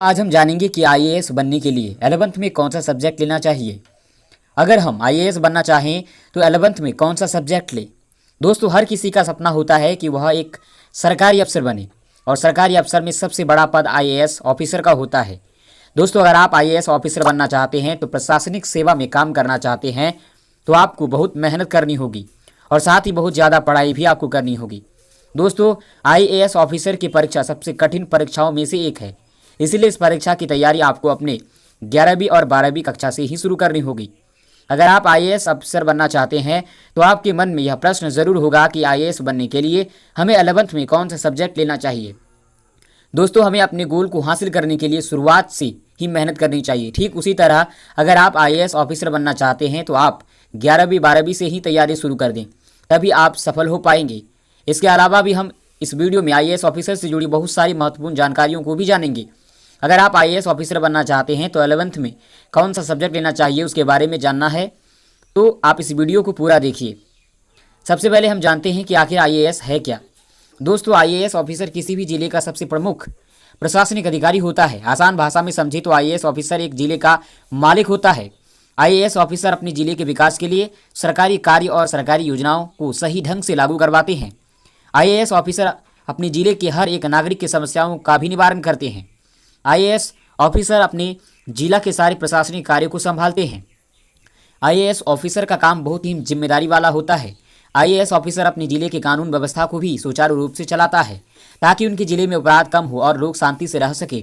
आज हम जानेंगे कि आईएएस बनने के लिए 11th में कौन सा सब्जेक्ट लेना चाहिए। अगर हम आईएएस बनना चाहें तो 11th में कौन सा सब्जेक्ट लें। दोस्तों, हर किसी का सपना होता है कि वह एक सरकारी अफसर बने और सरकारी अफसर में सबसे बड़ा पद आईएएस ऑफिसर का होता है। दोस्तों, अगर आप आईएएस ऑफिसर बनना चाहते हैं तो प्रशासनिक सेवा में काम करना चाहते हैं तो आपको बहुत मेहनत करनी होगी और साथ ही बहुत ज़्यादा पढ़ाई भी आपको करनी होगी। दोस्तों, आईएएस ऑफिसर की परीक्षा सबसे कठिन परीक्षाओं में से एक है, इसलिए इस परीक्षा की तैयारी आपको अपने 11वीं और 12वीं कक्षा से ही शुरू करनी होगी। अगर आप आईएएस अफसर बनना चाहते हैं तो आपके मन में यह प्रश्न ज़रूर होगा कि आईएएस बनने के लिए हमें 11th में कौन सा सब्जेक्ट लेना चाहिए। दोस्तों, हमें अपने गोल को हासिल करने के लिए शुरुआत से ही मेहनत करनी चाहिए। ठीक उसी तरह अगर आप आईएएस ऑफिसर बनना चाहते हैं तो आप 11वीं 12वीं से ही तैयारी शुरू कर दें, तभी आप सफल हो पाएंगे। इसके अलावा भी हम इस वीडियो में आईएएस ऑफिसर से जुड़ी बहुत सारी महत्वपूर्ण जानकारियों को भी जानेंगे। अगर आप आईएएस ऑफिसर बनना चाहते हैं तो 11th में कौन सा सब्जेक्ट लेना चाहिए उसके बारे में जानना है तो आप इस वीडियो को पूरा देखिए। सबसे पहले हम जानते हैं कि आखिर आईएएस है क्या। दोस्तों, आईएएस ऑफिसर किसी भी जिले का सबसे प्रमुख प्रशासनिक अधिकारी होता है। आसान भाषा में समझे तो आईएएस ऑफिसर एक जिले का मालिक होता है। आईएएस ऑफिसर अपने जिले के विकास के लिए सरकारी कार्य और सरकारी योजनाओं को सही ढंग से लागू करवाते हैं। आईएएस ऑफिसर अपने जिले के हर एक नागरिक की समस्याओं का भी निवारण करते हैं। आईएएस ऑफिसर अपने जिला के सारे प्रशासनिक कार्यों को संभालते हैं। आईएएस ऑफिसर का काम बहुत ही जिम्मेदारी वाला होता है। आईएएस ऑफिसर अपने जिले के कानून व्यवस्था को भी सुचारू रूप से चलाता है ताकि उनके जिले में अपराध कम हो और लोग शांति से रह सके।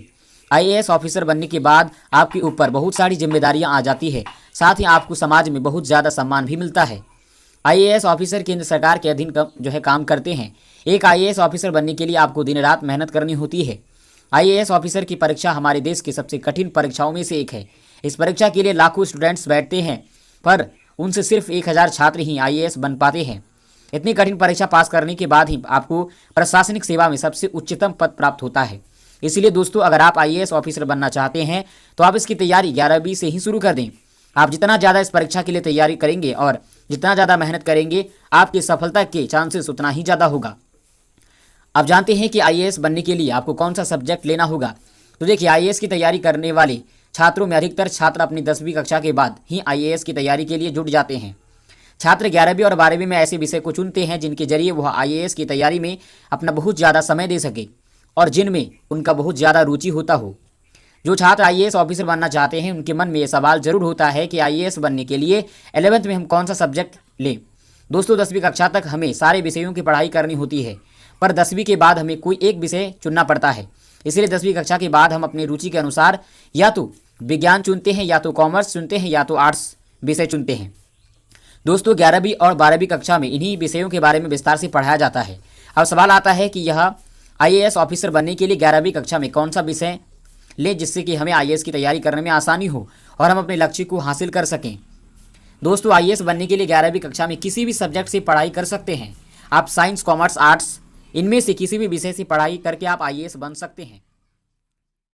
आईएएस ऑफिसर बनने के बाद आपके ऊपर बहुत सारी जिम्मेदारियां आ जाती है, साथ ही आपको समाज में बहुत ज़्यादा सम्मान भी मिलता है। आईएएस ऑफिसर केंद्र सरकार के अधीन काम करते हैं। एक आईएएस ऑफिसर बनने के लिए आपको दिन रात मेहनत करनी होती है। आईएएस ऑफिसर की परीक्षा हमारे देश की सबसे कठिन परीक्षाओं में से एक है। इस परीक्षा के लिए लाखों स्टूडेंट्स बैठते हैं, पर उनसे सिर्फ 1000 छात्र ही आईएएस बन पाते हैं। इतनी कठिन परीक्षा पास करने के बाद ही आपको प्रशासनिक सेवा में सबसे उच्चतम पद प्राप्त होता है। इसलिए दोस्तों, अगर आप आईएएस ऑफिसर बनना चाहते हैं तो आप इसकी तैयारी 11वीं से ही शुरू कर दें। आप जितना ज़्यादा इस परीक्षा के लिए तैयारी करेंगे और जितना ज़्यादा मेहनत करेंगे, आपकी सफलता के चांसेस उतना ही ज़्यादा होगा। अब जानते हैं कि आईएएस बनने के लिए आपको कौन सा सब्जेक्ट लेना होगा। तो देखिए, आईएएस की तैयारी करने वाले छात्रों में अधिकतर छात्र अपनी 10वीं कक्षा के बाद ही आईएएस की तैयारी के लिए जुट जाते हैं। छात्र 11वीं और 12वीं में ऐसे विषय को चुनते हैं जिनके जरिए वह आईएएस की तैयारी में अपना बहुत ज़्यादा समय दे सके और जिनमें उनका बहुत ज़्यादा रुचि होता हो। जो छात्र आईएएस ऑफिसर बनना चाहते हैं उनके मन में ये सवाल जरूर होता है कि आईएएस बनने के लिए 11th में हम कौन सा सब्जेक्ट लें। दोस्तों, 10वीं कक्षा तक हमें सारे विषयों की पढ़ाई करनी होती है, पर 10वीं के बाद हमें कोई एक विषय चुनना पड़ता है। इसलिए 10वीं कक्षा के बाद हम अपनी रुचि के अनुसार या तो विज्ञान चुनते हैं, या तो कॉमर्स चुनते हैं, या तो आर्ट्स विषय चुनते हैं। दोस्तों, 11वीं और 12वीं कक्षा में इन्हीं विषयों के बारे में विस्तार से पढ़ाया जाता है। अब सवाल आता है कि यह आईएएस ऑफिसर बनने के लिए 11वीं कक्षा में कौन सा विषय ले जिससे कि हमें आईएएस की तैयारी करने में आसानी हो और हम अपने लक्ष्य को हासिल कर सकें। दोस्तों, आईएएस बनने के लिए 11वीं कक्षा में किसी भी सब्जेक्ट से पढ़ाई कर सकते हैं। आप साइंस, कॉमर्स, आर्ट्स इनमें से किसी भी विषय से पढ़ाई करके आप आईएएस बन सकते हैं।